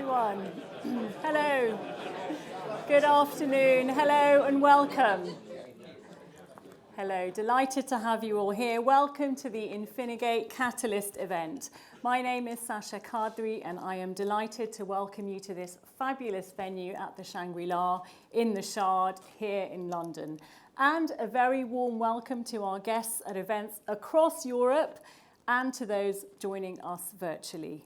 everyone. Hello. Good afternoon. Hello and welcome. Hello. Delighted to have you all here. Welcome to the Infinigate Catalyst event. My name is Sasha Kadri and I am delighted to welcome you to this fabulous venue at the Shangri-La in the Shard here in London. And a very warm welcome to our guests at events across Europe and to those joining us virtually.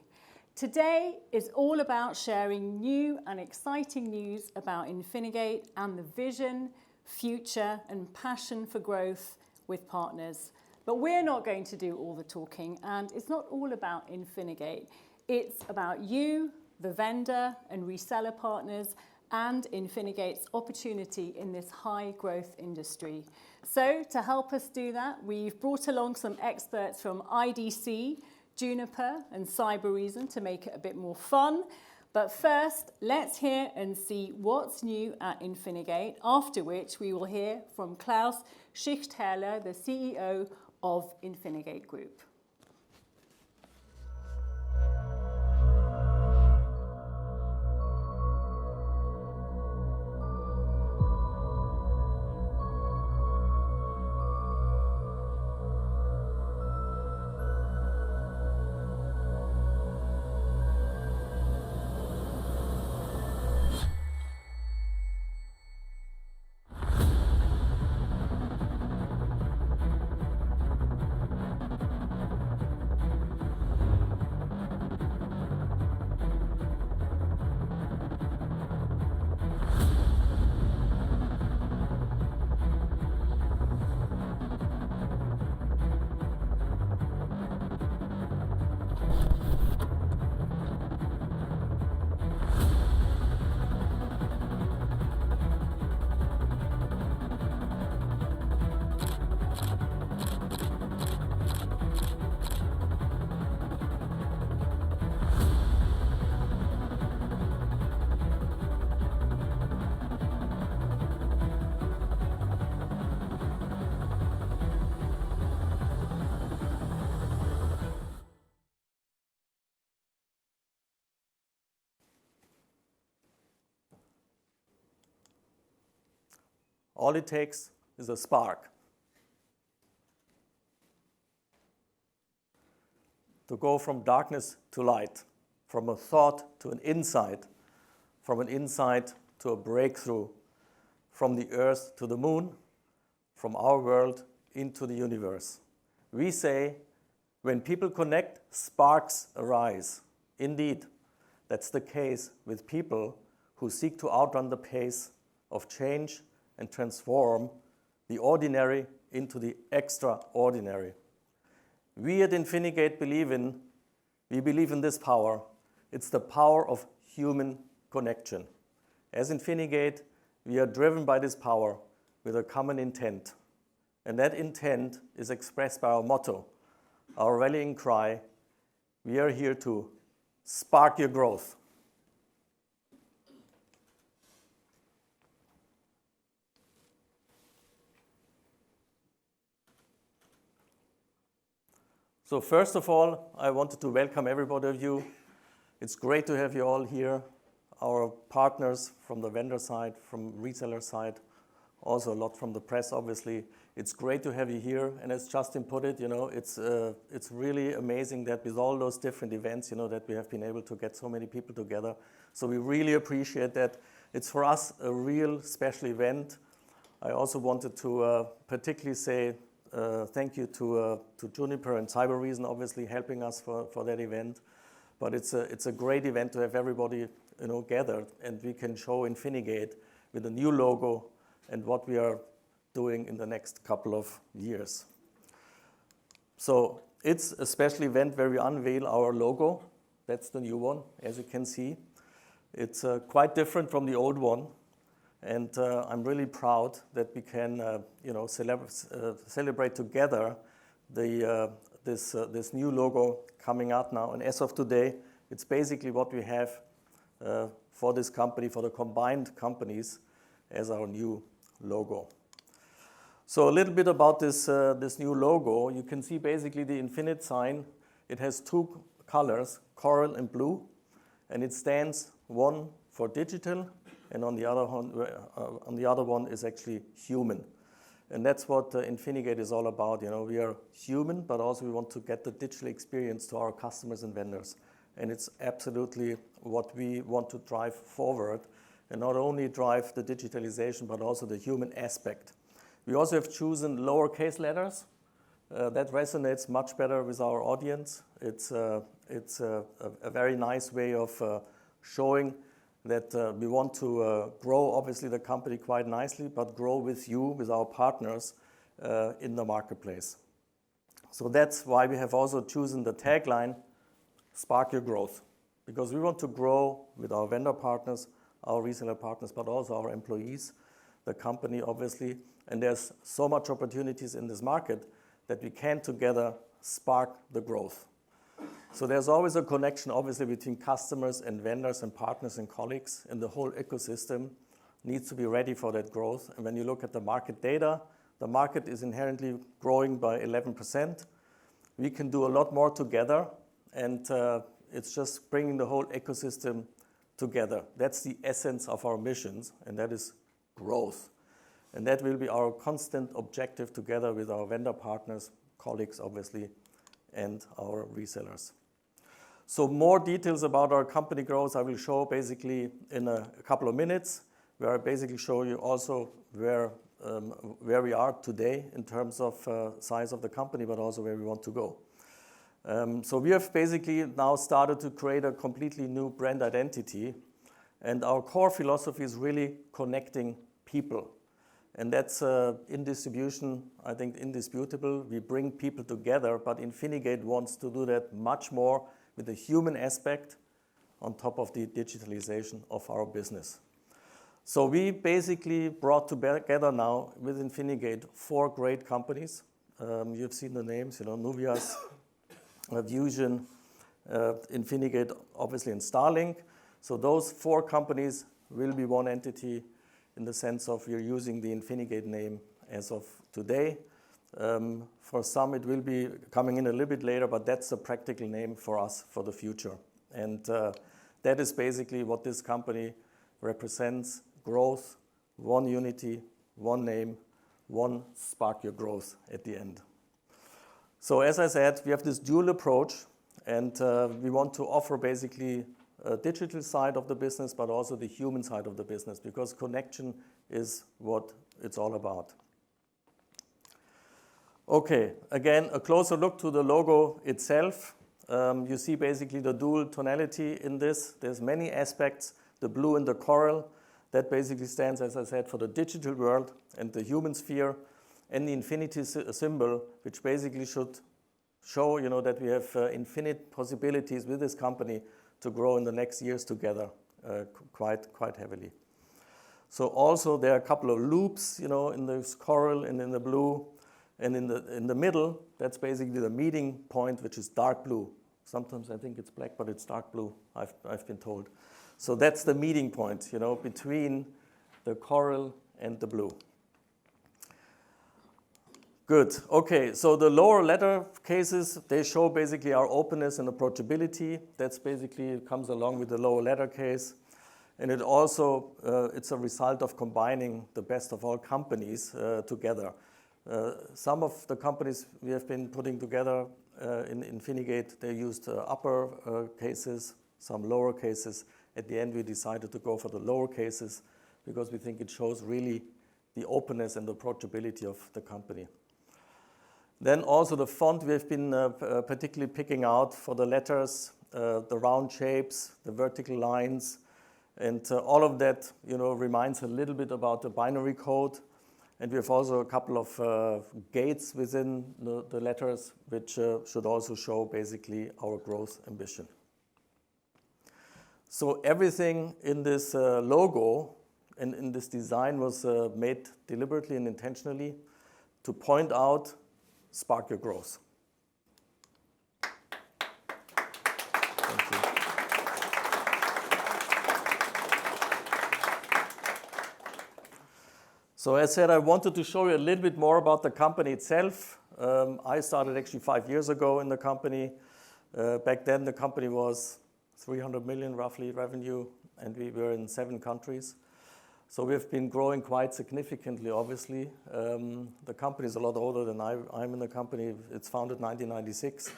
Today is all about sharing new and exciting news about Infinigate and the vision, future and passion for growth with partners. But we're not going to do all the talking, and it's not all about Infinigate. It's about you, the vendor and reseller partners, and Infinigate's opportunity in this high growth industry. So to help us do that, we've brought along some experts from IDC, Juniper and Cybereason to make it a bit more fun. But first, let's hear and see what's new at Infinigate, after which we will hear from Klaus Schlichtherle, the CEO of Infinigate Group. All it takes is a spark to go from darkness to light, from a thought to an insight, from an insight to a breakthrough, from the earth to the moon, from our world into the universe. We say, when people connect, sparks arise. Indeed, that's the case with people who seek to outrun the pace of change and transform the ordinary into the extraordinary. We at Infinigate believe in this power. It's the power of human connection. As Infinigate, we are driven by this power with a common intent. And that intent is expressed by our motto, our rallying cry: we are here to spark your growth. So first of all, I wanted to welcome everybody of you. It's great to have you all here, our partners from the vendor side, from reseller side, also a lot from the press, obviously. It's great to have you here, and as Justin put it, it's really amazing that with all those different events, that we have been able to get so many people together. So we really appreciate that. It's for us a real special event. I also wanted to particularly say thank you to Juniper and Cybereason, obviously helping us for that event. But it's a great event to have everybody gathered, and we can show Infinigate with a new logo and what we are doing in the next couple of years. So it's a special event where we unveil our logo. That's the new one, as you can see. It's quite different from the old one. And I'm really proud that we can, celebrate together this new logo coming out now. And as of today, it's basically what we have for this company, for the combined companies, as our new logo. So a little bit about this new logo. You can see basically the infinite sign. It has two colors, coral and blue. and it stands one for digital, and on the other one is actually human. And that's what Infinigate is all about. We are human, but also we want to get the digital experience to our customers and vendors. And it's absolutely what we want to drive forward, and not only drive the digitalization, but also the human aspect. We also have chosen lowercase letters. That resonates much better with our audience. It's a very nice way of showing that we want to grow, obviously, the company quite nicely, but grow with you, with our partners in the marketplace. So that's why we have also chosen the tagline, Spark Your Growth, because we want to grow with our vendor partners, our reseller partners, but also our employees, the company, obviously. And there's so much opportunities in this market that we can together spark the growth. So there's always a connection, obviously, between customers and vendors and partners and colleagues, and the whole ecosystem needs to be ready for that growth. And when you look at the market data, the market is inherently growing by 11%. We can do a lot more together, and it's just bringing the whole ecosystem together. That's the essence of our missions, and that is growth. And that will be our constant objective together with our vendor partners, colleagues, obviously, and our resellers. So more details about our company growth I will show basically in a couple of minutes, where I basically show you also where we are today in terms of size of the company, but also where we want to go. So we have basically now started to create a completely new brand identity, and our core philosophy is really connecting people. And that's in distribution, I think, indisputable. We bring people together, but Infinigate wants to do that much more with the human aspect on top of the digitalization of our business. So we basically brought together now with Infinigate 4 great companies. You've seen the names, Nuvias, Vusion, Infinigate, obviously, and Starlink. So those 4 companies will be one entity in the sense of we're using the Infinigate name as of today. For some, it will be coming in a little bit later, but that's the practical name for us for the future. And that is basically what this company represents: growth, one unity, one name, one Spark Your Growth at the end. So as I said, we have this dual approach, and we want to offer basically a digital side of the business, but also the human side of the business, because connection is what it's all about. Okay, again, a closer look to the logo itself. You see basically the dual tonality in this. There's many aspects. The blue and the coral, that basically stands, as I said, for the digital world and the human sphere, and the infinity symbol, which basically should show, that we have infinite possibilities with this company to grow in the next years together quite heavily. So also there are a couple of loops, in this coral and in the blue, and in the middle, that's basically the meeting point, which is dark blue. Sometimes I think it's black, but it's dark blue, I've been told. So that's the meeting point, between the coral and the blue. Good. Okay, so the lower letter cases, they show basically our openness and approachability. That's basically comes along with the lower letter case. And it also, it's a result of combining the best of all companies together. Some of the companies we have been putting together in Infinigate, they used upper cases, some lower cases. At the end, we decided to go for the lower cases because we think it shows really the openness and the approachability of the company. Then also the font we have been particularly picking out for the letters, the round shapes, the vertical lines, and all of that, reminds a little bit about the binary code. And we have also a couple of gates within the letters, which should also show basically our growth ambition. So everything in this logo and in this design was made deliberately and intentionally to point out Spark Your Growth. Thank you. So as I said, I wanted to show you a little bit more about the company itself. I started actually 5 years ago in the company. Back then the company was 300 million roughly revenue, and we were in 7 countries. So we've been growing quite significantly, obviously. The company is a lot older than I'm in the company. It's founded in 1996.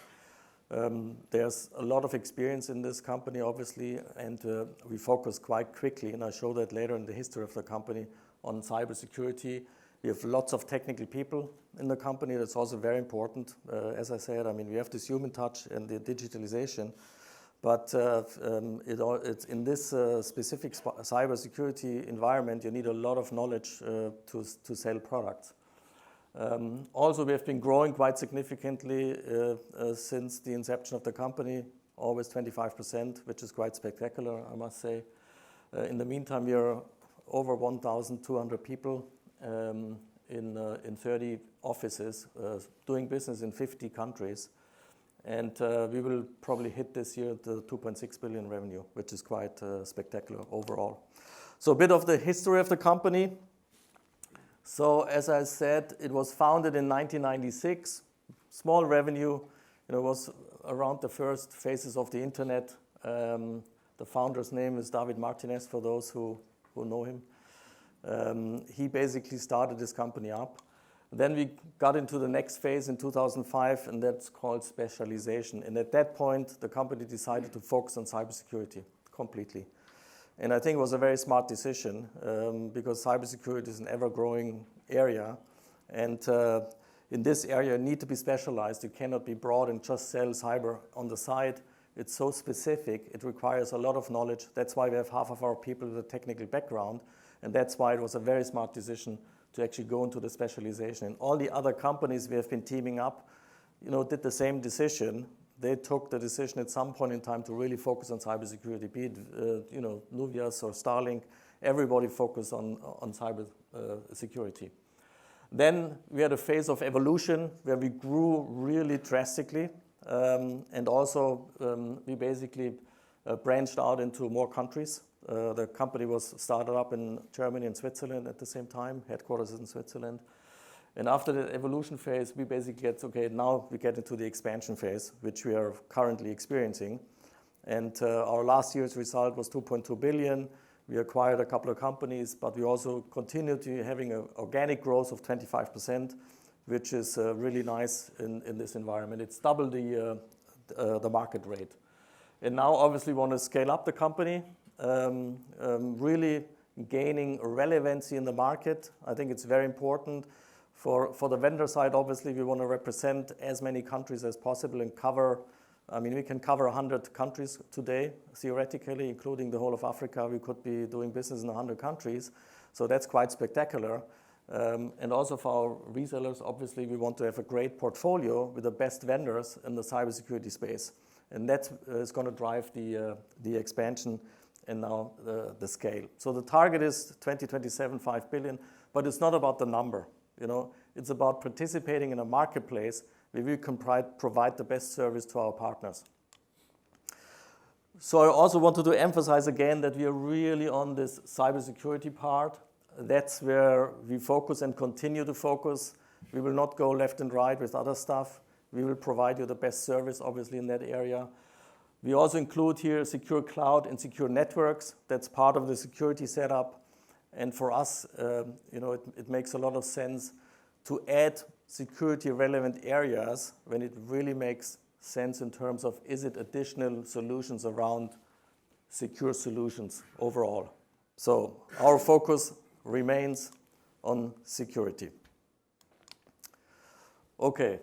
There's a lot of experience in this company, obviously, and we focus quite quickly, and I'll show that later in the history of the company, on cybersecurity. We have lots of technical people in the company. That's also very important. As I said, I mean, we have this human touch and the digitalization, but it's in this specific cybersecurity environment, you need a lot of knowledge to sell products. Also, we have been growing quite significantly since the inception of the company, always 25%, which is quite spectacular, I must say. In the meantime, we are over 1,200 people in 30 offices, doing business in 50 countries. And we will probably hit this year the 2.6 billion revenue, which is quite spectacular overall. So a bit of the history of the company. So as I said, it was founded in 1996. Small revenue, it was around the first phases of the internet. The founder's name is David Martinez, for those who know him. He basically started this company up. Then we got into the next phase in 2005, and that's called specialization. And at that point, the company decided to focus on cybersecurity completely. And I think it was a very smart decision because cybersecurity is an ever-growing area. And in this area, you need to be specialized. You cannot be broad and just sell cyber on the side. It's so specific. It requires a lot of knowledge. That's why we have half of our people with a technical background. And that's why it was a very smart decision to actually go into the specialization. And all the other companies we have been teaming up, did the same decision. They took the decision at some point in time to really focus on cybersecurity, be it Nuvias or Starlink. Everybody focused on cyber security. Then we had a phase of evolution where we grew really drastically. And also we basically branched out into more countries. The company was started up in Germany and Switzerland at the same time, headquarters in Switzerland. And after the evolution phase, we basically now we get into the expansion phase, which we are currently experiencing. And our last year's result was 2.2 billion. We acquired a couple of companies, but we also continue to having an organic growth of 25%, which is really nice in this environment. It's double the market rate. And now obviously we want to scale up the company, really gaining relevancy in the market. I think it's very important. For the vendor side, obviously, we want to represent as many countries as possible and we can cover 100 countries today, theoretically, including the whole of Africa. We could be doing business in 100 countries. So that's quite spectacular. And also for our resellers, obviously, we want to have a great portfolio with the best vendors in the cybersecurity space. And that is going to drive the expansion and now the scale. So the target is 2027, 5 billion, but it's not about the number. It's about participating in a marketplace where we can provide the best service to our partners. So I also wanted to emphasize again that we are really on this cybersecurity part. That's where we focus and continue to focus. We will not go left and right with other stuff. We will provide you the best service, obviously, in that area. We also include here secure cloud and secure networks. That's part of the security setup. And for us, it makes a lot of sense to add security-relevant areas when it really makes sense in terms of is it additional solutions around secure solutions overall. So our focus remains on security. Okay.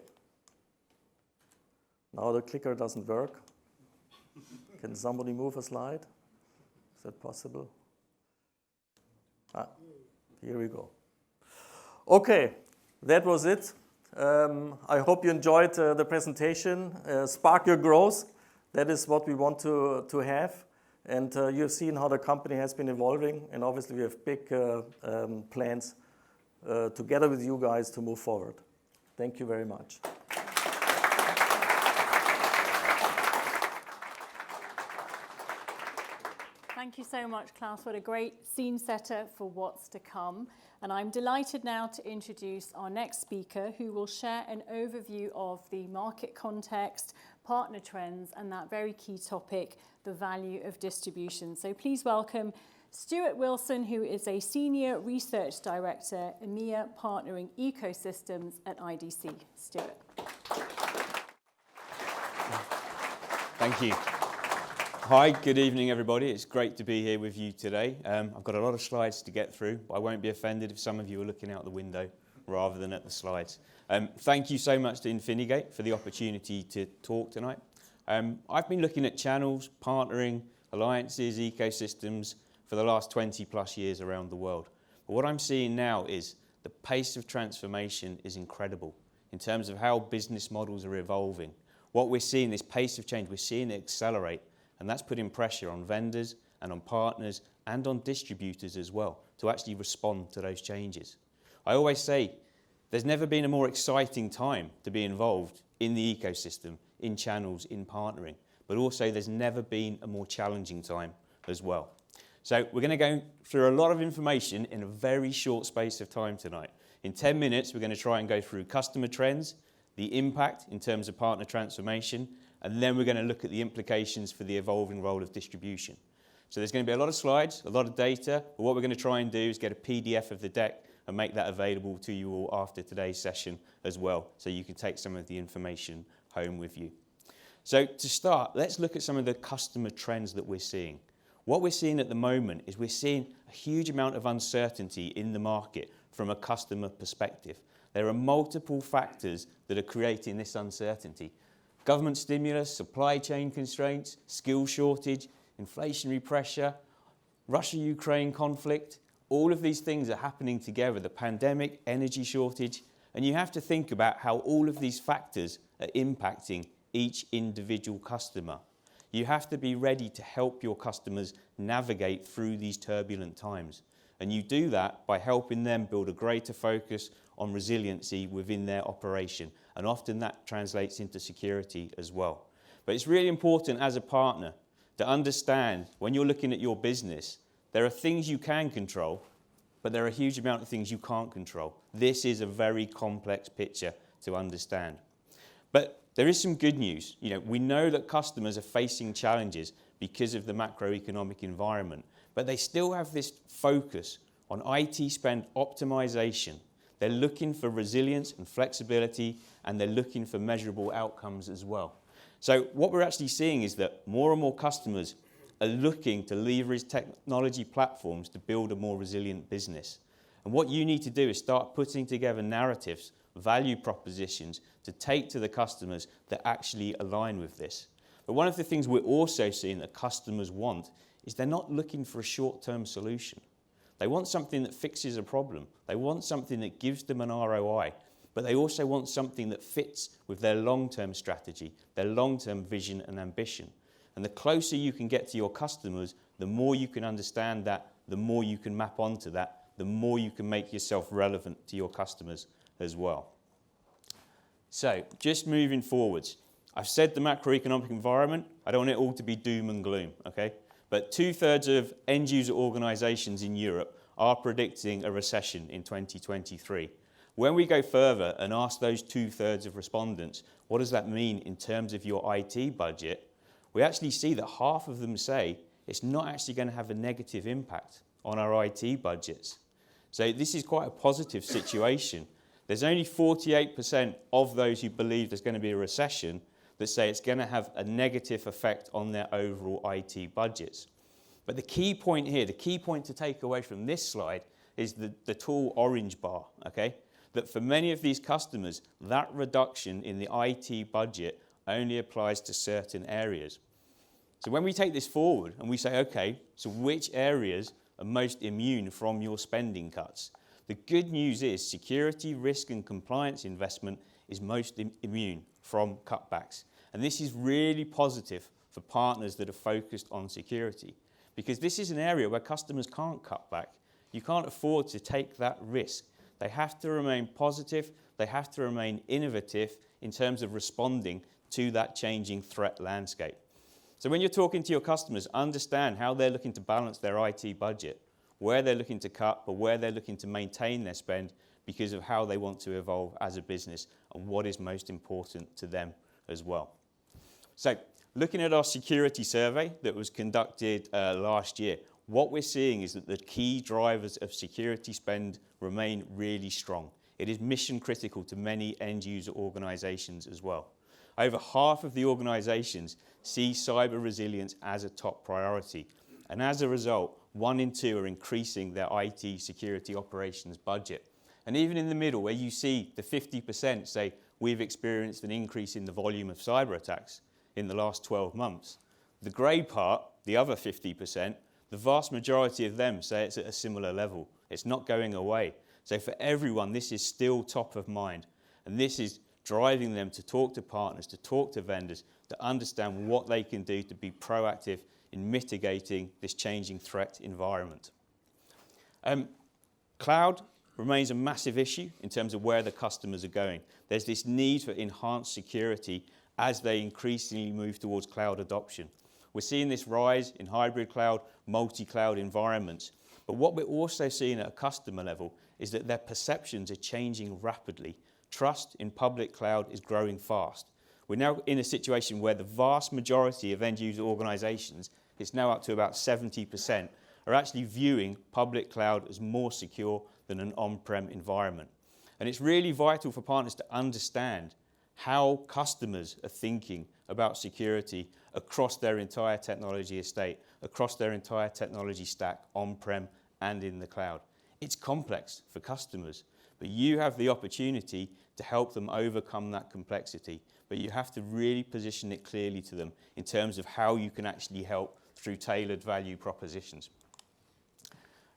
Now the clicker doesn't work. Can somebody move a slide? Is that possible? Here we go. Okay, that was it. I hope you enjoyed the presentation. Spark your growth. That is what we want to have. And you've seen how the company has been evolving. And obviously we have big plans together with you guys to move forward. Thank you very much. Thank you so much, Klaus. What a great scene setter for what's to come. And I'm delighted now to introduce our next speaker, who will share an overview of the market context, partner trends and that very key topic, the value of distribution. So please welcome Stuart Wilson, who is a Senior Research Director, EMEA Partnering Ecosystems at IDC. Stuart. Thank you. Hi, good evening everybody. It's great to be here with you today. I've got a lot of slides to get through, but I won't be offended if some of you are looking out the window rather than at the slides. Thank you so much to Infinigate for the opportunity to talk tonight. I've been looking at channels, partnering, alliances, ecosystems for the last 20 plus years around the world. But what I'm seeing now is the pace of transformation is incredible in terms of how business models are evolving. What we're seeing, this pace of change, we're seeing it accelerate, and that's putting pressure on vendors and on partners and on distributors as well to actually respond to those changes. I always say there's never been a more exciting time to be involved in the ecosystem, in channels, in partnering, but also there's never been a more challenging time as well. So we're going to go through a lot of information in a very short space of time tonight. In 10 minutes, we're going to try and go through customer trends, the impact in terms of partner transformation, and then we're going to look at the implications for the evolving role of distribution. So there's going to be a lot of slides, a lot of data, but what we're going to try and do is get a PDF of the deck and make that available to you all after today's session as well, so you can take some of the information home with you. So to start, let's look at some of the customer trends that we're seeing. What we're seeing at the moment is we're seeing a huge amount of uncertainty in the market from a customer perspective. There are multiple factors that are creating this uncertainty. Government stimulus, supply chain constraints, skill shortage, inflationary pressure, Russia-Ukraine conflict, all of these things are happening together, the pandemic, energy shortage, and you have to think about how all of these factors are impacting each individual customer. You have to be ready to help your customers navigate through these turbulent times. And you do that by helping them build a greater focus on resiliency within their operation. And often that translates into security as well. But it's really important as a partner to understand when you're looking at your business, there are things you can control, but there are a huge amount of things you can't control. This is a very complex picture to understand. But there is some good news. We know that customers are facing challenges because of the macroeconomic environment, but they still have this focus on IT spend optimization. They're looking for resilience and flexibility, and they're looking for measurable outcomes as well. So what we're actually seeing is that more and more customers are looking to leverage technology platforms to build a more resilient business. And what you need to do is start putting together narratives, value propositions to take to the customers that actually align with this. But one of the things we're also seeing that customers want is they're not looking for a short-term solution. They want something that fixes a problem. They want something that gives them an ROI, but they also want something that fits with their long-term strategy, their long-term vision and ambition. And the closer you can get to your customers, the more you can understand that, the more you can map onto that, the more you can make yourself relevant to your customers as well. So, just moving forwards, I've said the macroeconomic environment, I don't want it all to be doom and gloom, okay? But 2/3 of end-user organisations in Europe are predicting a recession in 2023. When we go further and ask those 2/3 of respondents, what does that mean in terms of your IT budget, we actually see that half of them say it's not actually going to have a negative impact on our IT budgets. So this is quite a positive situation. There's only 48% of those who believe there's going to be a recession that say it's going to have a negative effect on their overall IT budgets. But the key point here, the key point to take away from this slide is the tall orange bar, okay? That for many of these customers, that reduction in the IT budget only applies to certain areas. So when we take this forward and we say, okay, so which areas are most immune from your spending cuts? The good news is security, risk and compliance investment is most immune from cutbacks. And this is really positive for partners that are focused on security, because this is an area where customers can't cut back. You can't afford to take that risk. They have to remain positive, they have to remain innovative in terms of responding to that changing threat landscape. So when you're talking to your customers, understand how they're looking to balance their IT budget, where they're looking to cut, but where they're looking to maintain their spend because of how they want to evolve as a business and what is most important to them as well. So looking at our security survey that was conducted last year, what we're seeing is that the key drivers of security spend remain really strong. It is mission critical to many end user organizations as well. Over half of the organizations see cyber resilience as a top priority. And as a result, 1 in 2 are increasing their IT security operations budget. And even in the middle, where you see the 50% say, we've experienced an increase in the volume of cyber attacks in the last 12 months. The grey part, the other 50%, the vast majority of them say it's at a similar level. It's not going away. So for everyone, this is still top of mind. And this is driving them to talk to partners, to talk to vendors, to understand what they can do to be proactive in mitigating this changing threat environment. Cloud remains a massive issue in terms of where the customers are going. There's this need for enhanced security as they increasingly move towards cloud adoption. We're seeing this rise in hybrid cloud, multi-cloud environments. But what we're also seeing at a customer level is that their perceptions are changing rapidly. Trust in public cloud is growing fast. We're now in a situation where the vast majority of end user organizations, it's now up to about 70%, are actually viewing public cloud as more secure than an on-prem environment. And it's really vital for partners to understand how customers are thinking about security across their entire technology estate, across their entire technology stack, on-prem and in the cloud. It's complex for customers, but you have the opportunity to help them overcome that complexity. But you have to really position it clearly to them in terms of how you can actually help through tailored value propositions.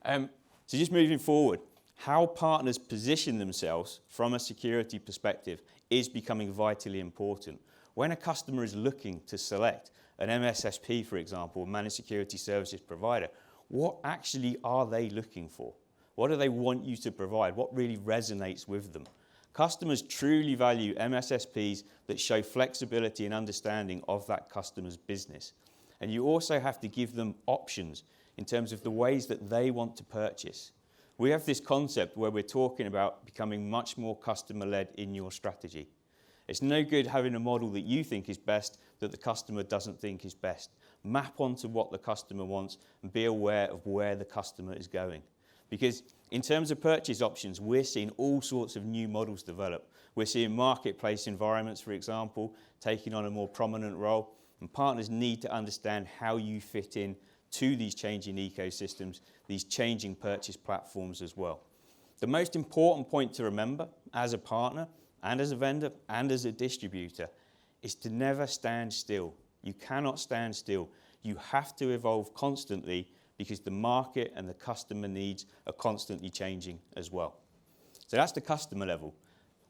So just moving forward, how partners position themselves from a security perspective is becoming vitally important. When a customer is looking to select an MSSP, for example, a managed security services provider, what actually are they looking for? What do they want you to provide? What really resonates with them? Customers truly value MSSPs that show flexibility and understanding of that customer's business. And you also have to give them options in terms of the ways that they want to purchase. We have this concept where we're talking about becoming much more customer-led in your strategy. It's no good having a model that you think is best that the customer doesn't think is best. Map onto what the customer wants and be aware of where the customer is going. Because in terms of purchase options, we're seeing all sorts of new models develop. We're seeing marketplace environments, for example, taking on a more prominent role. And partners need to understand how you fit in to these changing ecosystems, these changing purchase platforms as well. The most important point to remember as a partner and as a vendor and as a distributor is to never stand still. You cannot stand still. You have to evolve constantly because the market and the customer needs are constantly changing as well. So that's the customer level.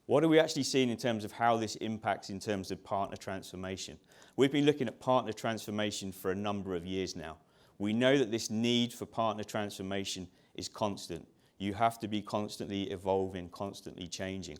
What are we actually seeing in terms of how this impacts in terms of partner transformation? We've been looking at partner transformation for a number of years now. We know that this need for partner transformation is constant. You have to be constantly evolving, constantly changing.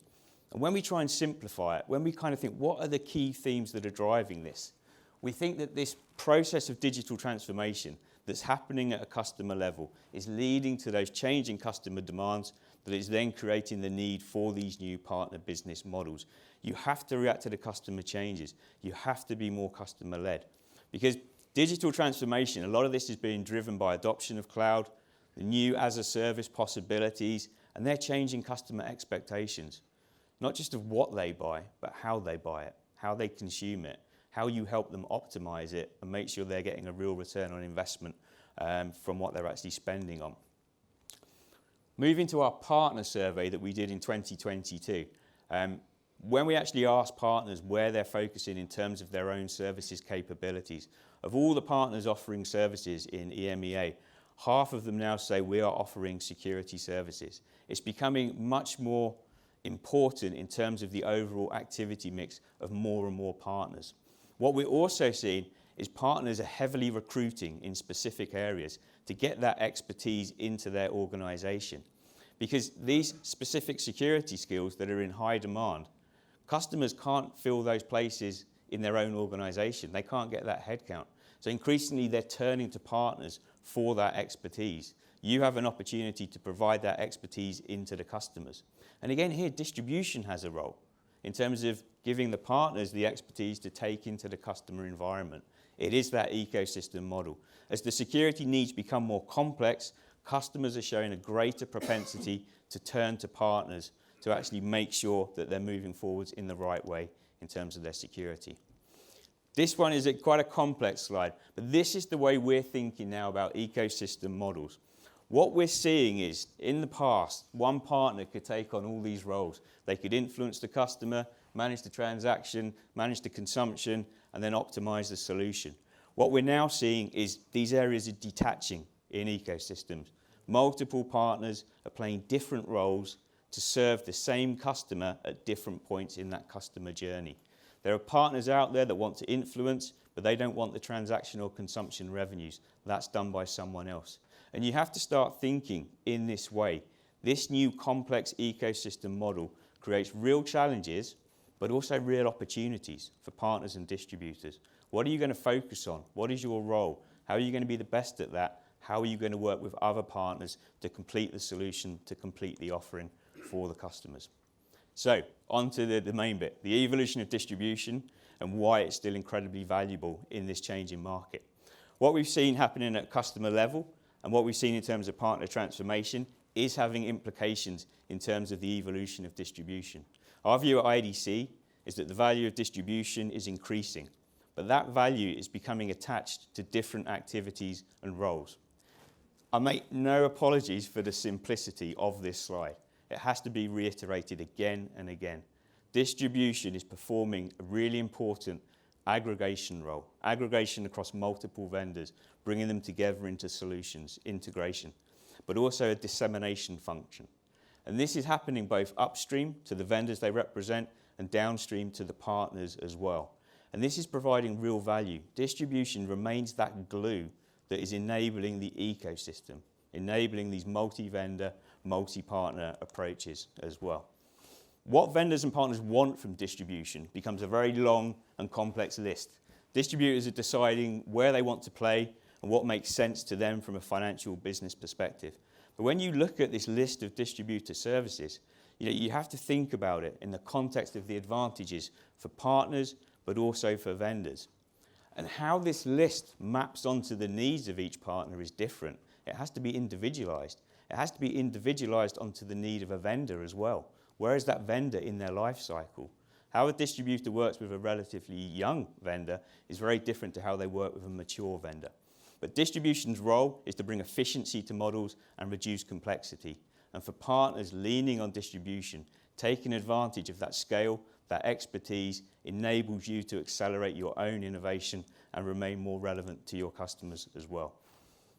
And when we try and simplify it, when we kind of think, what are the key themes that are driving this? We think that this process of digital transformation that's happening at a customer level is leading to those changing customer demands that is then creating the need for these new partner business models. You have to react to the customer changes. You have to be more customer-led. Because digital transformation, a lot of this is being driven by adoption of cloud, the new as-a-service possibilities, and they're changing customer expectations. Not just of what they buy, but how they buy it, how they consume it, how you help them optimize it and make sure they're getting a real return on investment from what they're actually spending on. Moving to our partner survey that we did in 2022, when we actually asked partners where they're focusing in terms of their own services capabilities, of all the partners offering services in EMEA, half of them now say we are offering security services. It's becoming much more important in terms of the overall activity mix of more and more partners. What we're also seeing is partners are heavily recruiting in specific areas to get that expertise into their organization. Because these specific security skills that are in high demand, customers can't fill those places in their own organization. They can't get that headcount. So increasingly they're turning to partners for that expertise. You have an opportunity to provide that expertise into the customers. And again here, distribution has a role in terms of giving the partners the expertise to take into the customer environment. It is that ecosystem model. As the security needs become more complex, customers are showing a greater propensity to turn to partners to actually make sure that they're moving forwards in the right way in terms of their security. This one is quite a complex slide, but this is the way we're thinking now about ecosystem models. What we're seeing is, in the past, one partner could take on all these roles. They could influence the customer, manage the transaction, manage the consumption, and then optimize the solution. What we're now seeing is these areas are detaching in ecosystems. Multiple partners are playing different roles to serve the same customer at different points in that customer journey. There are partners out there that want to influence, but they don't want the transaction or consumption revenues. That's done by someone else. And you have to start thinking in this way. This new complex ecosystem model creates real challenges, but also real opportunities for partners and distributors. What are you going to focus on? What is your role? How are you going to be the best at that? How are you going to work with other partners to complete the solution, to complete the offering for the customers? So, on to the main bit, the evolution of distribution and why it's still incredibly valuable in this changing market. What we've seen happening at customer level and what we've seen in terms of partner transformation is having implications in terms of the evolution of distribution. Our view at IDC is that the value of distribution is increasing, but that value is becoming attached to different activities and roles. I make no apologies for the simplicity of this slide. It has to be reiterated again and again. Distribution is performing a really important aggregation role, aggregation across multiple vendors, bringing them together into solutions, integration, but also a dissemination function. And this is happening both upstream to the vendors they represent and downstream to the partners as well. And this is providing real value. Distribution remains that glue that is enabling the ecosystem, enabling these multi-vendor, multi-partner approaches as well. What vendors and partners want from distribution becomes a very long and complex list. Distributors are deciding where they want to play and what makes sense to them from a financial business perspective. But when you look at this list of distributor services, you have to think about it in the context of the advantages for partners, but also for vendors. And how this list maps onto the needs of each partner is different. It has to be individualized. It has to be individualized onto the need of a vendor as well. Where is that vendor in their life cycle? How a distributor works with a relatively young vendor is very different to how they work with a mature vendor. But distribution's role is to bring efficiency to models and reduce complexity. And for partners leaning on distribution, taking advantage of that scale, that expertise enables you to accelerate your own innovation and remain more relevant to your customers as well.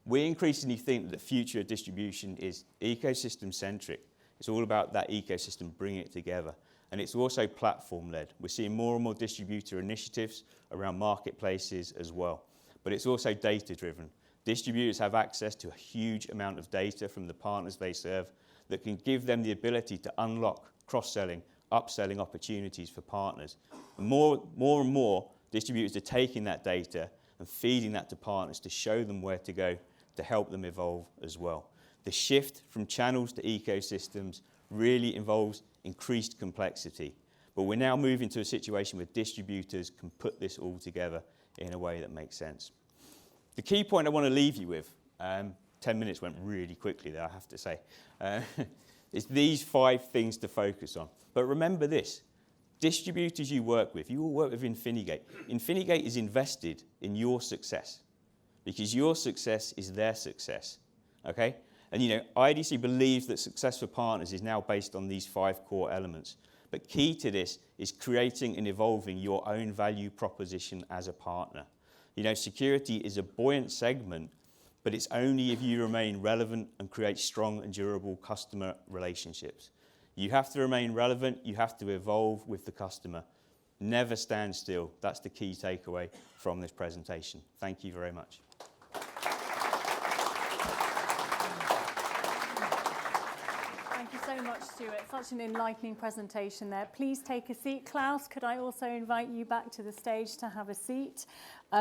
We increasingly think that the future of distribution is ecosystem-centric. It's all about that ecosystem, bringing it together. And it's also platform-led. We're seeing more and more distributor initiatives around marketplaces as well. But it's also data-driven. Distributors have access to a huge amount of data from the partners they serve that can give them the ability to unlock cross-selling, upselling opportunities for partners. And more and more, distributors are taking that data and feeding that to partners to show them where to go to help them evolve as well. The shift from channels to ecosystems really involves increased complexity. But we're now moving to a situation where distributors can put this all together in a way that makes sense. The key point I want to leave you with, 10 minutes went really quickly there, I have to say, is these 5 things to focus on. But remember this, distributors you work with, you will work with Infinigate. Infinigate is invested in your success because your success is their success, okay? And IDC believes that success for partners is now based on these 5 core elements. But key to this is creating and evolving your own value proposition as a partner. Security is a buoyant segment, but it's only if you remain relevant and create strong and durable customer relationships. You have to remain relevant, you have to evolve with the customer. Never stand still. That's the key takeaway from this presentation. Thank you very much. So much, Stuart. Such an enlightening presentation there. Please take a seat. Klaus, could I also invite you back to the stage to have a seat?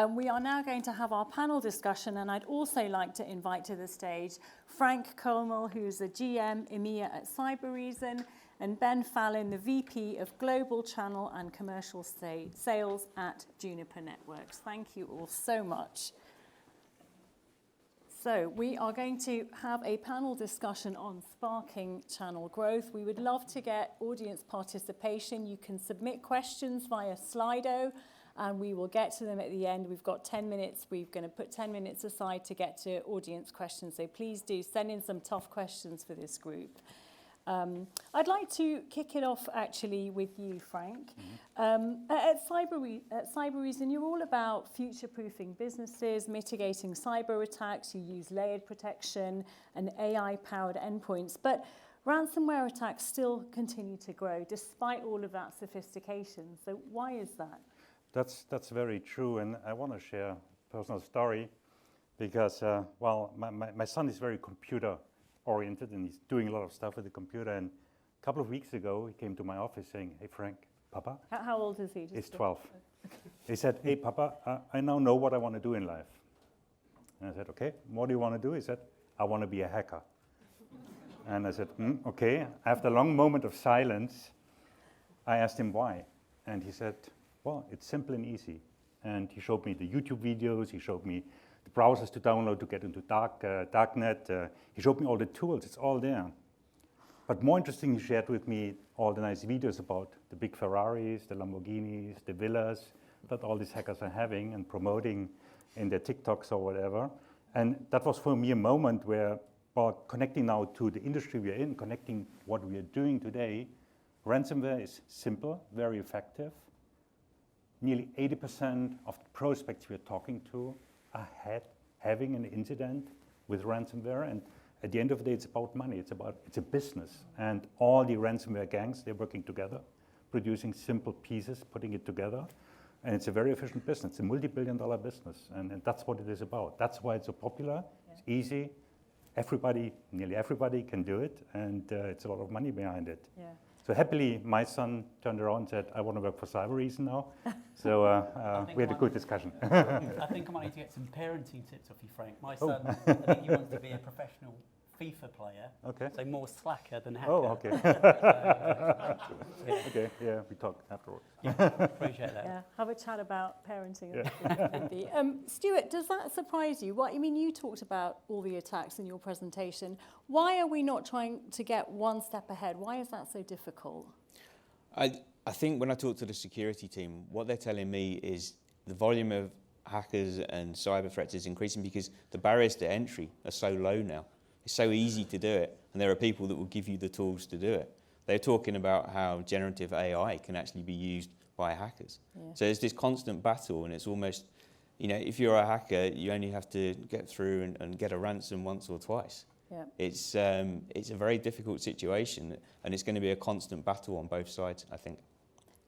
We are now going to have our panel discussion, and I'd also like to invite to the stage Frank Colmel, who's the GM EMEA at Cybereason, and Ben Fallon, the VP of Global Channel and Commercial Sales at Juniper Networks. Thank you all so much. So we are going to have a panel discussion on sparking channel growth. We would love to get audience participation. You can submit questions via Slido, and we will get to them at the end. We've got 10 minutes. We're going to put 10 minutes aside to get to audience questions. So please do send in some tough questions for this group. I'd like to kick it off actually with you, Frank. At Cybereason, you're all about future-proofing businesses, mitigating cyber attacks. You use layered protection and AI-powered endpoints. But ransomware attacks still continue to grow despite all of that sophistication. So why is that? That's very true, and I want to share a personal story because, my son is very computer-oriented and he's doing a lot of stuff with the computer. And a couple of weeks ago, he came to my office saying, "Hey, Frank, Papa." How old is he? He's 12. He said, "Hey, Papa, I now know what I want to do in life." And I said, "Okay, what do you want to do?" He said, "I want to be a hacker." And I said, "Okay." After a long moment of silence, I asked him why. And he said, "Well, it's simple and easy." And he showed me the YouTube videos. He showed me the browsers to download to get into darknet. He showed me all the tools. It's all there. But more interesting, he shared with me all the nice videos about the big Ferraris, the Lamborghinis, the villas that all these hackers are having and promoting in their TikToks or whatever. And that was for me a moment where, connecting now to the industry we are in, connecting what we are doing today, ransomware is simple, very effective. Nearly 80% of the prospects we are talking to are having an incident with ransomware, and at the end of the day, it's about money. It's a business, and all the ransomware gangs, they're working together, producing simple pieces, putting it together, and it's a very efficient business. It's a multi-billion-dollar business, and that's what it is about. That's why it's so popular. Yeah. It's easy. Nearly everybody can do it, and it's a lot of money behind it. Yeah. So happily, my son turned around and said, "I want to work for Cybereason now." So we had a good discussion. I think I might need to get some parenting tips off you, Frank. My son, I think he wants to be a professional FIFA player. Okay. So more slacker than hacker. Oh, okay. Okay, yeah, we talk afterwards. Yeah, appreciate that. Yeah, have a chat about parenting. Yeah. Stuart, does that surprise you? You talked about all the attacks in your presentation. Why are we not trying to get one step ahead? Why is that so difficult? I think when I talk to the security team, what they're telling me is the volume of hackers and cyber threats is increasing because the barriers to entry are so low now. It's so easy to do it, and there are people that will give you the tools to do it. They're talking about how generative AI can actually be used by hackers. Yeah. So there's this constant battle, and it's almost, if you're a hacker, you only have to get through and get a ransom once or twice. Yeah. It's a very difficult situation, and it's going to be a constant battle on both sides, I think.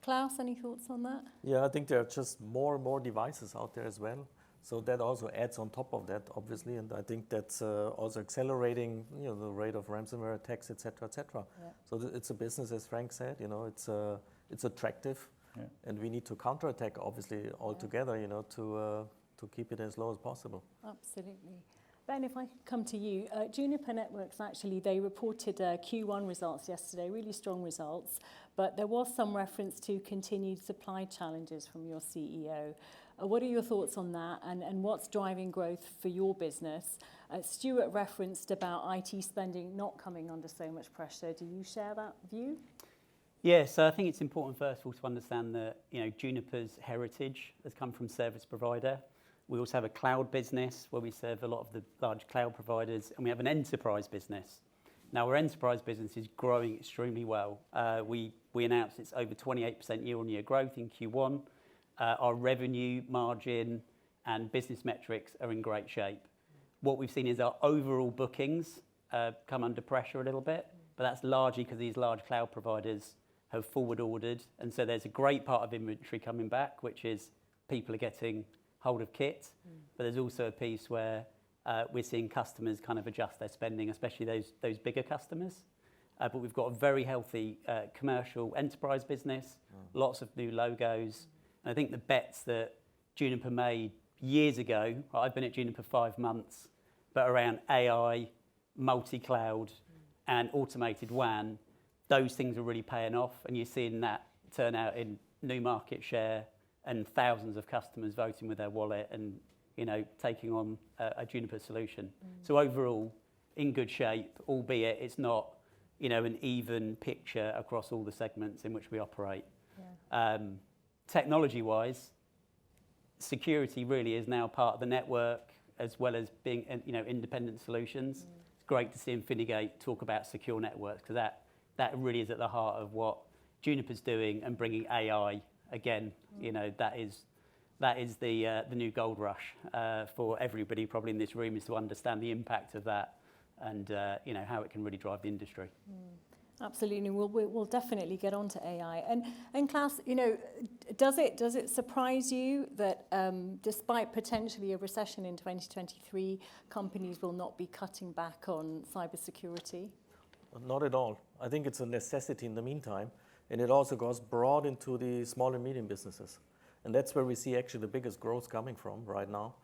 Klaus, any thoughts on that? Yeah, I think there are just more and more devices out there as well. So that also adds on top of that, obviously, and I think that's also accelerating, the rate of ransomware attacks, et cetera, et cetera. Yeah. So it's a business, as Frank said, it's attractive, and we need to counterattack, obviously, altogether, to keep it as low as possible. Absolutely. Ben, if I come to you, Juniper Networks, actually, they reported Q1 results yesterday, really strong results, but there was some reference to continued supply challenges from your CEO. What are your thoughts on that, and what's driving growth for your business? Stuart referenced about IT spending not coming under so much pressure. Do you share that view? Yeah, so I think it's important, first of all, to understand that Juniper's heritage has come from service provider. We also have a cloud business where we serve a lot of the large cloud providers, and we have an enterprise business. Now, our enterprise business is growing extremely well. We announced it's over 28% year-on-year growth in Q1. Our revenue, margin, and business metrics are in great shape. What we've seen is our overall bookings come under pressure a little bit, but that's largely because these large cloud providers have forward ordered, and so there's a great part of inventory coming back, which is people are getting hold of kit, but there's also a piece where we're seeing customers kind of adjust their spending, especially those bigger customers. But we've got a very healthy commercial enterprise business, lots of new logos. And I think the bets that Juniper made years ago, I've been at Juniper 5 months, but around AI, multi-cloud, and automated WAN, those things are really paying off, and you're seeing that turn out in new market share and thousands of customers voting with their wallet and, you know, taking on a Juniper solution. So overall, in good shape, albeit it's not, you know, an even picture across all the segments in which we operate. Yeah. Technology-wise, security really is now part of the network as well as being, you know, independent solutions. It's great to see Infinigate talk about secure networks, because that really is at the heart of what Juniper's doing, and bringing AI again. You know, that is the new gold rush for everybody probably in this room, is to understand the impact of that and you know, how it can really drive the industry. Absolutely, we'll definitely get on to AI. And Klaus, you know, does it surprise you that despite potentially a recession in 2023, companies will not be cutting back on cybersecurity? Not at all. I think it's a necessity in the meantime, and it also goes broad into the small and medium businesses. And that's where we see actually the biggest growth coming from right now.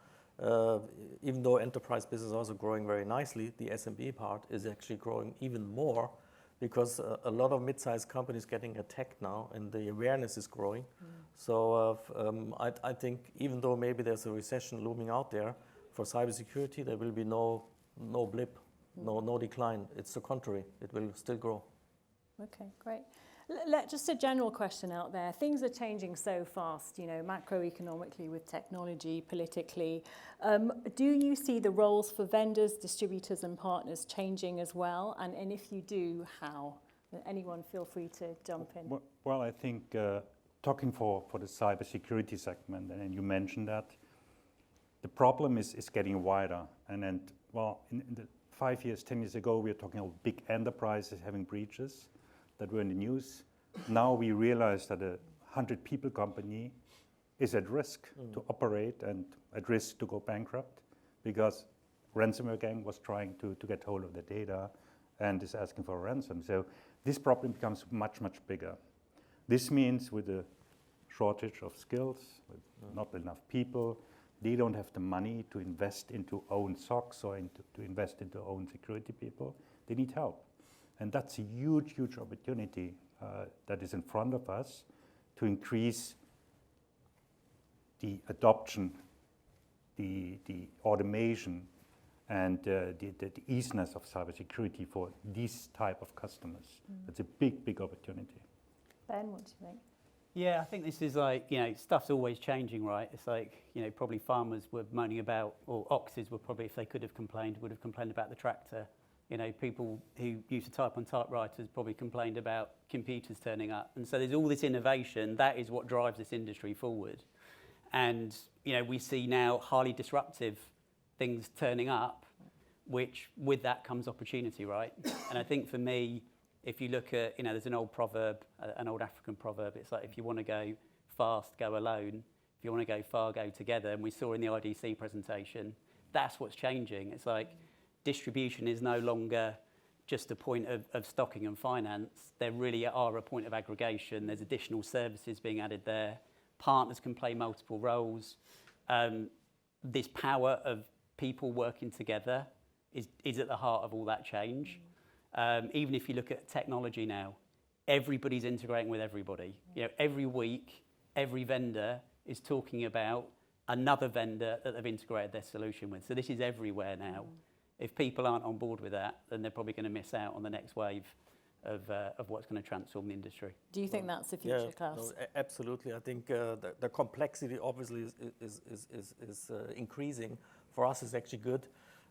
Even though enterprise business is also growing very nicely, the SMB part is actually growing even more, because a lot of mid-sized companies getting attacked now, and the awareness is growing. So I think even though maybe there's a recession looming out there, for cybersecurity there will be no blip, no decline. It's the contrary, it will still grow. Okay, great. Just a general question out there. Things are changing so fast, you know, macroeconomically, with technology, politically. Do you see the roles for vendors, distributors and partners changing as well? And if you do, how? Anyone feel free to jump in. Well, I think talking for the cybersecurity segment, and you mentioned that, the problem is getting wider. And well, in the 5 years, 10 years ago, we were talking about big enterprises having breaches that were in the news. Now we realize that a 100-people company is at risk to operate and at risk to go bankrupt, because ransomware gang was trying to get hold of the data and is asking for a ransom. So this problem becomes much, much bigger. This means with a shortage of skills, with not enough people, they don't have the money to invest into own SOCs or to invest into own security people. They need help. And that's a huge, huge opportunity that is in front of us to increase the adoption, the automation, and the easiness of cybersecurity for these type of customers. It's a big, big opportunity. Ben, what do you think? Yeah, I think this is like, you know, stuff's always changing, right? It's like, you know, probably farmers were moaning about, or oxes were probably, if they could have complained, would have complained about the tractor. You know, people who used to type on typewriters probably complained about computers turning up. And so there's all this innovation. That is what drives this industry forward. And, you know, we see now highly disruptive things turning up, which with that comes opportunity, right? And I think for me, if you look at, you know, there's an old proverb, an old African proverb. It's like, if you want to go fast, go alone. If you want to go far, go together. And we saw in the IDC presentation, that's what's changing. It's like, distribution is no longer just a point of stocking and finance. There really are a point of aggregation. There's additional services being added there. Partners can play multiple roles. This power of people working together is at the heart of all that change. Even if you look at technology now, everybody's integrating with everybody. You know, every week, every vendor is talking about another vendor that they've integrated their solution with. So this is everywhere now. If people aren't on board with that, then they're probably going to miss out on the next wave of what's going to transform the industry. Do you think that's the future, Klaus? No, absolutely. I think the complexity obviously is increasing. For us, it's actually good.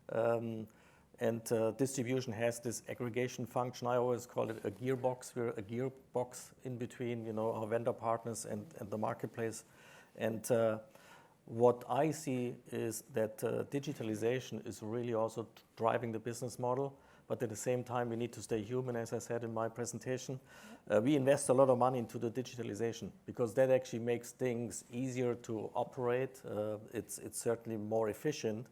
And distribution has this aggregation function. I always call it a gearbox. We're a gearbox in between, you know, our vendor partners and the marketplace. And what I see is that digitalization is really also driving the business model, but at the same time we need to stay human, as I said in my presentation. We invest a lot of money into the digitalization because that actually makes things easier to operate. It's certainly more efficient,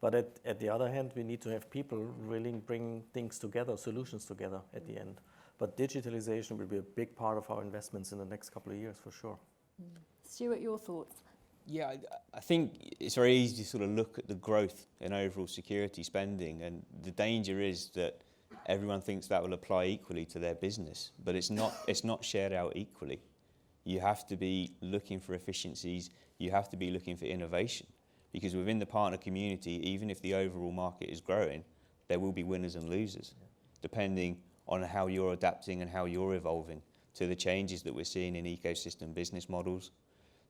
but at the other hand, we need to have people really bring things together, solutions together at the end. But digitalization will be a big part of our investments in the next couple of years for sure. Stuart, your thoughts? Yeah, I think it's very easy to sort of look at the growth in overall security spending, and the danger is that everyone thinks that will apply equally to their business, but it's not shared out equally. You have to be looking for efficiencies, you have to be looking for innovation, because within the partner community, even if the overall market is growing, there will be winners and losers, depending on how you're adapting and how you're evolving to the changes that we're seeing in ecosystem business models,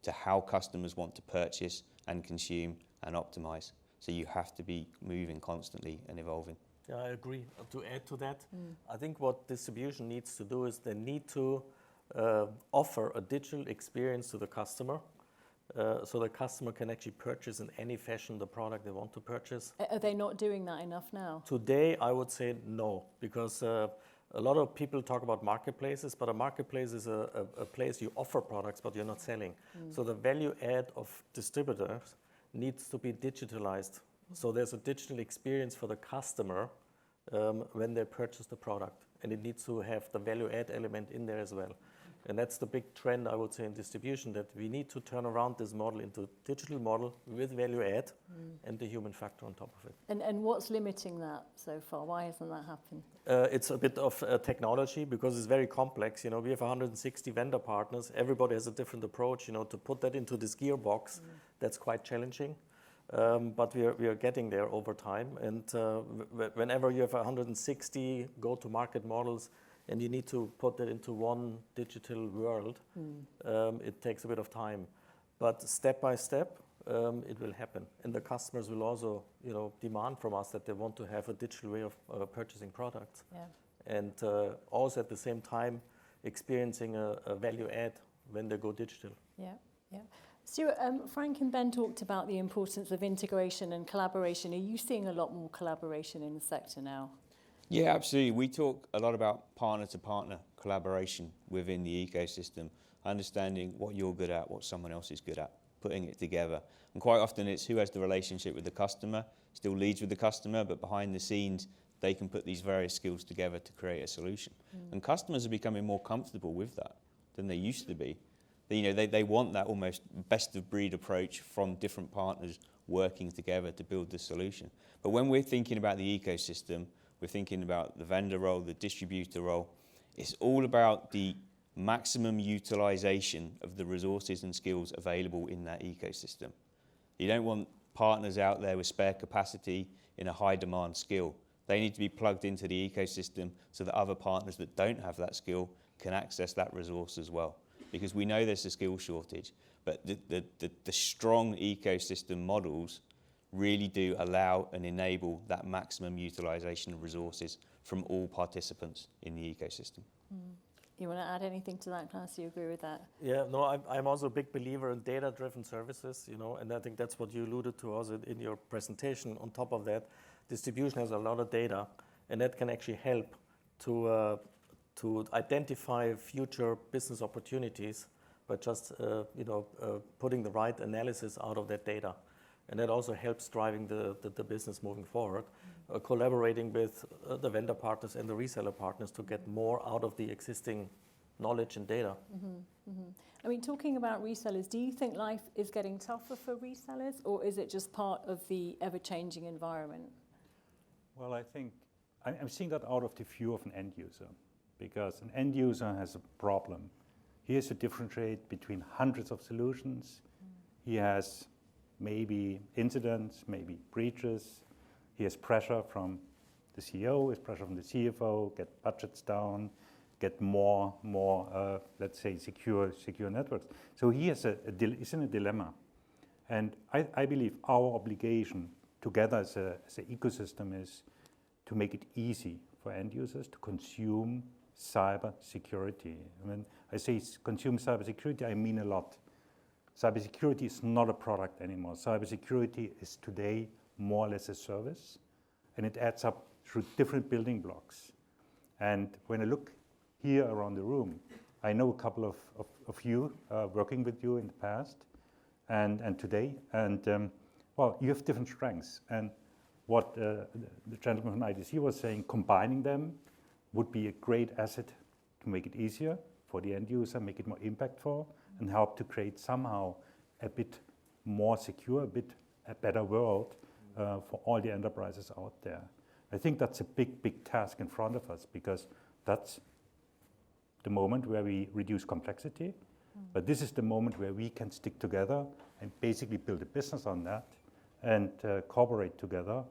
to how customers want to purchase and consume and optimize. So you have to be moving constantly and evolving. Yeah, I agree. To add to that, I think what distribution needs to do is they need to offer a digital experience to the customer, so the customer can actually purchase in any fashion the product they want to purchase. Are they not doing that enough now? Today, I would say no, because a lot of people talk about marketplaces, but a marketplace is a place you offer products, but you're not selling. So the value add of distributors needs to be digitalized. So there's a digital experience for the customer when they purchase the product, and it needs to have the value add element in there as well. And that's the big trend, I would say, in distribution, that we need to turn around this model into digital model with value add and the human factor on top of it. And what's limiting that so far? Why hasn't that happened? It's a bit of technology, because it's very complex. You know, we have 160 vendor partners. Everybody has a different approach. You know, to put that into this gearbox, that's quite challenging. But we are getting there over time. And whenever you have 160 go-to-market models, and you need to put that into one digital world, it takes a bit of time. But step by step, it will happen. And the customers will also, you know, demand from us that they want to have a digital way of purchasing products. Yeah. And also at the same time, experiencing a value add when they go digital. Yeah, yeah. Stuart, Frank and Ben talked about the importance of integration and collaboration. Are you seeing a lot more collaboration in the sector now? Yeah, absolutely. We talk a lot about partner-to-partner collaboration within the ecosystem, understanding what you're good at, what someone else is good at, putting it together. And quite often it's who has the relationship with the customer, still leads with the customer, but behind the scenes, they can put these various skills together to create a solution. And customers are becoming more comfortable with that than they used to be. They want that almost best-of-breed approach from different partners working together to build the solution. But when we're thinking about the ecosystem, we're thinking about the vendor role, the distributor role. It's all about the maximum utilization of the resources and skills available in that ecosystem. You don't want partners out there with spare capacity in a high demand skill. They need to be plugged into the ecosystem so that other partners that don't have that skill can access that resource as well. Because we know there's a skill shortage, but the strong ecosystem models really do allow and enable that maximum utilization of resources from all participants in the ecosystem. You want to add anything to that, Klaus? Do you agree with that? Yeah, no, I'm also a big believer in data-driven services, you know, and I think that's what you alluded to also in your presentation. On top of that, distribution has a lot of data, and that can actually help to identify future business opportunities by just putting the right analysis out of that data. And that also helps driving the business moving forward, collaborating with the vendor partners and the reseller partners to get more out of the existing knowledge and data. I mean, talking about resellers, do you think life is getting tougher for resellers, or is it just part of the ever-changing environment? Well, I think I'm seeing that out of the view of an end user, because an end user has a problem. He has to differentiate between hundreds of solutions. He has maybe incidents, maybe breaches. He has pressure from the CEO, has pressure from the CFO, get budgets down, get more let's say, secure networks. So he has is in a dilemma. And I believe our obligation together as an ecosystem is to make it easy for end users to consume cyber security. When I say consume cyber security, I mean a lot. Cybersecurity is not a product anymore. Cybersecurity is today more or less a service, and it adds up through different building blocks. And when I look here around the room, I know a couple of you working with you in the past and today, and well, you have different strengths. And what the gentleman from IDC was saying, combining them would be a great asset to make it easier for the end user, make it more impactful, and help to create somehow a bit more secure, a better world for all the enterprises out there. I think that's a big task in front of us, because that's the moment where we reduce complexity. But this is the moment where we can stick together and basically build a business on that and cooperate together.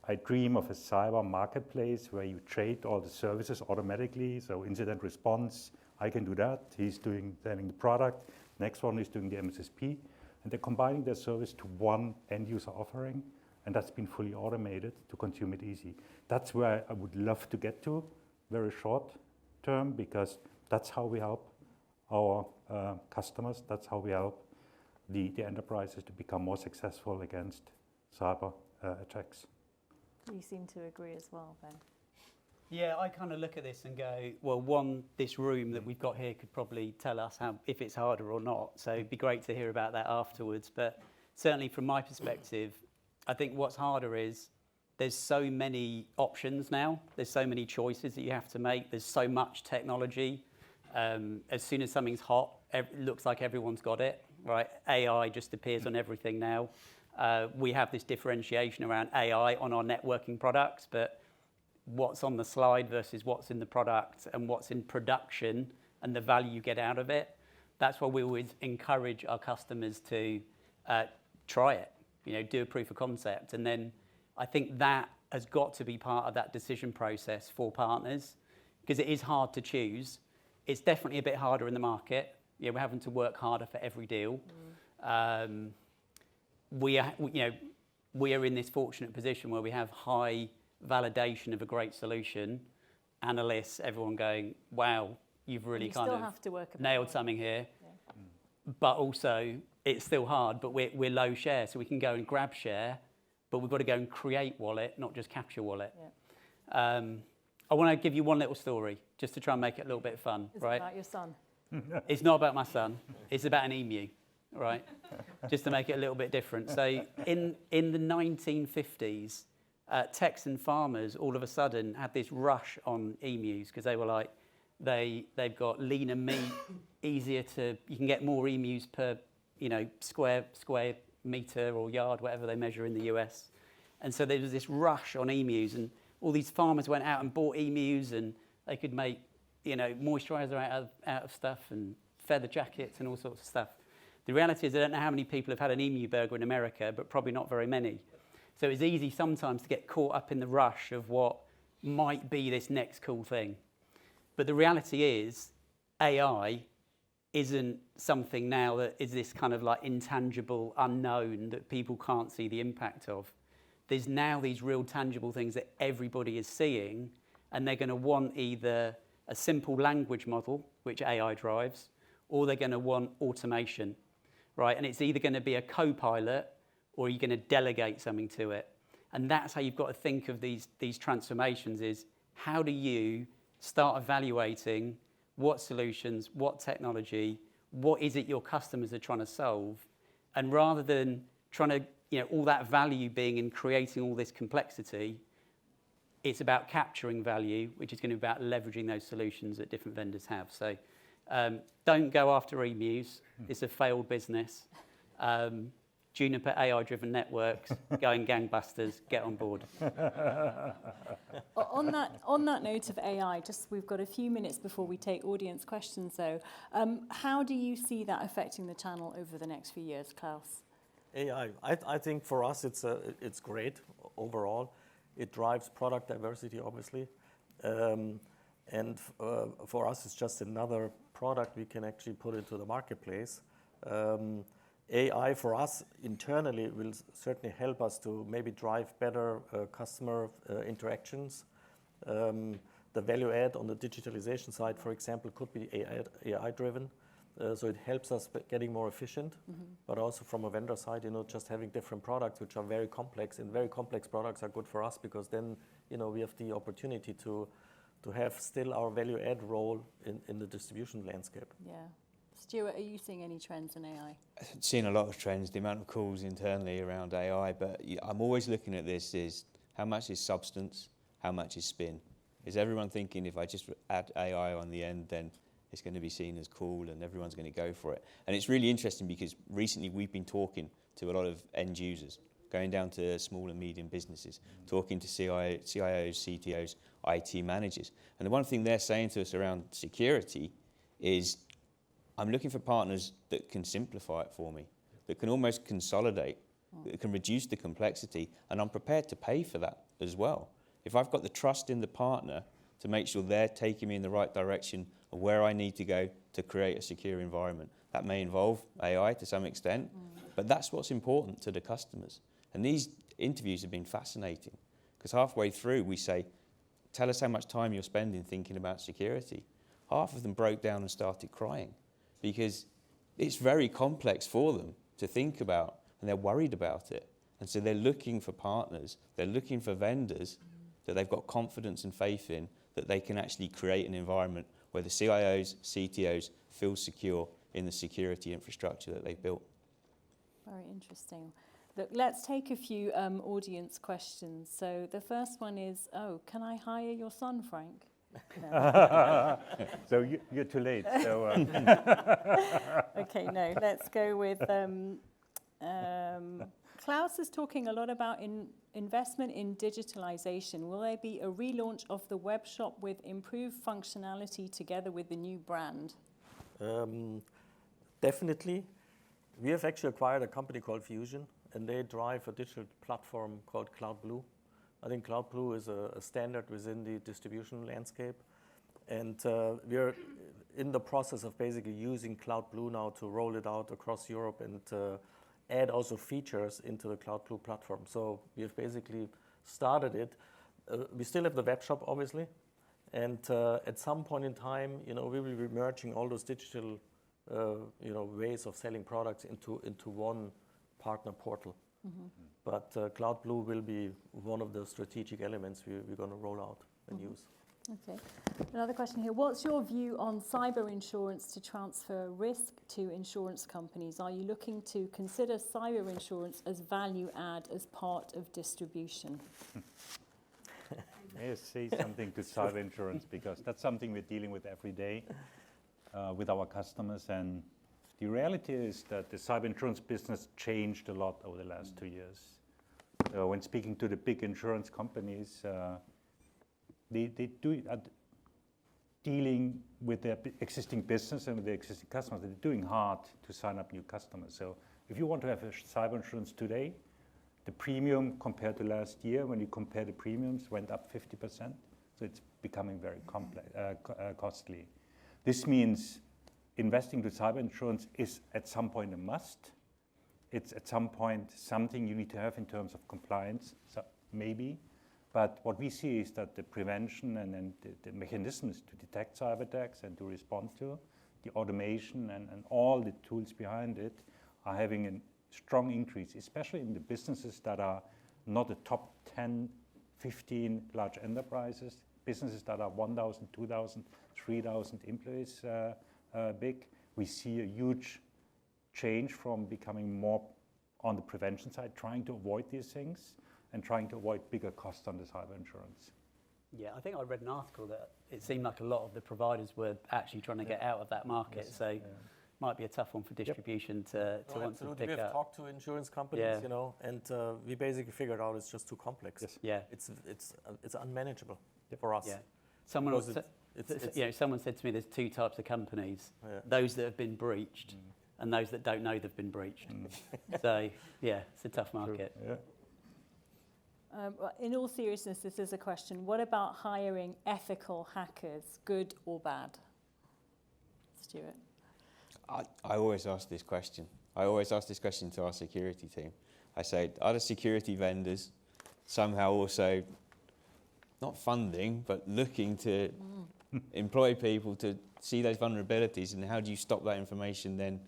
I dream of a cyber marketplace where you trade all the services automatically. So incident response, I can do that. He's selling the product. Next one is doing the MSSP. And they're combining their service to one end user offering. And that's been fully automated to consume it easy. That's where I would love to get to very short term, because that's how we help our customers. That's how we help the enterprises to become more successful against cyber attacks. You seem to agree as well, Ben. Yeah, I kind of look at this and go, well, one, this room that we've got here could probably tell us if it's harder or not. So it'd be great to hear about that afterwards. But certainly from my perspective, I think what's harder is there's so many options now. There's so many choices that you have to make. There's so much technology. As soon as something's hot, it looks like everyone's got it, right? AI just appears on everything now. We have this differentiation around AI on our networking products, but what's on the slide versus what's in the product and what's in production and the value you get out of it, that's why we always encourage our customers to try it, do a proof of concept. And then I think that has got to be part of that decision process for partners, because it is hard to choose. It's definitely a bit harder in the market. We're having to work harder for every deal. We are in this fortunate position where we have high validation of a great solution. Analysts, everyone going, wow, you've really kind of have to work nailed something here. Yeah. But also, it's still hard, but we're low share, so we can go and grab share, but we've got to go and create wallet, not just capture wallet. Yeah. I want to give you one little story, just to try and make it a little bit fun. Is right? it about your son? It's not about my son. It's about an emu, right? Just to make it a little bit different. So in the 1950s, Texan farmers all of a sudden had this rush on emus, because they were like, they've got leaner meat, you can get more emus per square meter or yard, whatever they measure in the US. And so there was this rush on emus, and all these farmers went out and bought emus, and they could make moisturizer out of stuff and feather jackets and all sorts of stuff. The reality is I don't know how many people have had an emu burger in America, but probably not very many. So it's easy sometimes to get caught up in the rush of what might be this next cool thing. But the reality is AI isn't something now that is this kind of like intangible unknown that people can't see the impact of. There's now these real tangible things that everybody is seeing, and they're going to want either a simple language model, which AI drives, or they're going to want automation, right? And it's either going to be a co-pilot or you're going to delegate something to it. And that's how you've got to think of these transformations, is how do you start evaluating what solutions, what technology, what is it your customers are trying to solve, and rather than trying to, all that value being in creating all this complexity, it's about capturing value, which is going to be about leveraging those solutions that different vendors have. So don't go after emus. It's a failed business. Juniper AI-driven networks, going gangbusters, get on board. On that note of AI, we've got a few minutes before we take audience questions though. How do you see that affecting the channel over the next few years, Klaus? AI, I think for us it's great overall. It drives product diversity, obviously. And for us, it's just another product we can actually put into the marketplace. AI for us internally will certainly help us to maybe drive better customer interactions. The value add on the digitalization side, for example, could be AI driven. So it helps us getting more efficient, but also from a vendor side, just having different products which are very complex, and very complex products are good for us, because then, we have the opportunity to have still our value add role in the distribution landscape. Yeah. Stuart, are you seeing any trends in AI? I've seen a lot of trends, the amount of calls internally around AI, but I'm always looking at this is how much is substance, how much is spin? Is everyone thinking if I just add AI on the end, then it's going to be seen as cool and everyone's going to go for it? And it's really interesting because recently we've been talking to a lot of end users, going down to small and medium businesses, talking to CIOs, CTOs, IT managers. And the one thing they're saying to us around security is, I'm looking for partners that can simplify it for me, that can almost consolidate, that can reduce the complexity, and I'm prepared to pay for that as well. If I've got the trust in the partner to make sure they're taking me in the right direction of where I need to go to create a secure environment. That may involve AI to some extent, but that's what's important to the customers. And these interviews have been fascinating, because halfway through we say, tell us how much time you're spending thinking about security. Half of them broke down and started crying, because it's very complex for them to think about, and they're worried about it. And so they're looking for partners, they're looking for vendors that they've got confidence and faith in, that they can actually create an environment where the CIOs, CTOs feel secure in the security infrastructure that they've built. Very interesting. Look, let's take a few audience questions. So the first one is, can I hire your son, Frank? No. So you're too late. So, Okay, no, let's go with Klaus is talking a lot about investment in digitalization. Will there be a relaunch of the web shop with improved functionality together with the new brand? Definitely. We have actually acquired a company called Fusion, and they drive a digital platform called Cloud Blue. I think Cloud Blue is a standard within the distribution landscape. And we're in the process of basically using Cloud Blue now to roll it out across Europe and add also features into the Cloud Blue platform. So we have basically started it. We still have the web shop, obviously. And at some point in time, we will be merging all those digital ways of selling products into one partner portal. Mm-hmm. But Cloud Blue will be one of the strategic elements we're going to roll out and use. Okay. Another question here. What's your view on cyber insurance to transfer risk to insurance companies? Are you looking to consider cyber insurance as value add as part of distribution? May I say something to cyber insurance, because that's something we're dealing with every day with our customers. And the reality is that the cyber insurance business changed a lot over the last 2 years. When speaking to the big insurance companies, they are dealing with their existing business and with their existing customers. They're doing hard to sign up new customers. So if you want to have a cyber insurance today, the premium compared to last year, when you compare the premiums, went up 50%. So it's becoming very costly. This means investing to cyber insurance is at some point a must. It's at some point something you need to have in terms of compliance, so maybe. But what we see is that the prevention and the mechanisms to detect cyber attacks and to respond to, the automation and all the tools behind it are having a strong increase, especially in the businesses that are not the top 10, 15 large enterprises, businesses that are 1,000, 2,000, 3,000 employees big. We see a huge change from becoming more on the prevention side, trying to avoid these things, and trying to avoid bigger costs on the cyber insurance. Yeah, I think I read an article that it seemed like a lot of the providers were actually trying to get out of that market. Yes. So might be a tough one for distribution to want to pick up. We have talked to insurance companies, and we basically figured out it's just too complex. Yes. Yeah. It's unmanageable for us. Yeah. Someone said to me there's two types of companies, those that have been breached and those that don't know they've been breached. So, yeah, it's a tough market. Yeah. In all seriousness, this is a question. What about hiring ethical hackers, good or bad? Stuart? I always ask this question. I always ask this question to our security team. I say, are the security vendors somehow also not funding, but looking to employ people to see those vulnerabilities, and how do you stop that information then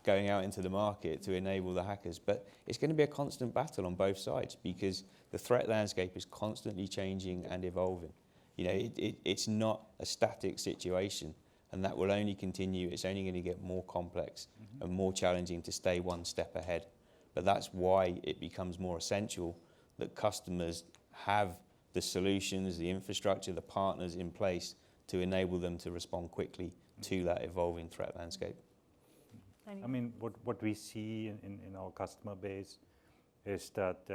going out into the market to enable the hackers? But it's going to be a constant battle on both sides, because the threat landscape is constantly changing and evolving. It's not a static situation, and that will only continue. It's only going to get more complex and more challenging to stay one step ahead. But that's why it becomes more essential that customers have the solutions, the infrastructure, the partners in place to enable them to respond quickly to that evolving threat landscape. I mean, what we see in our customer base is that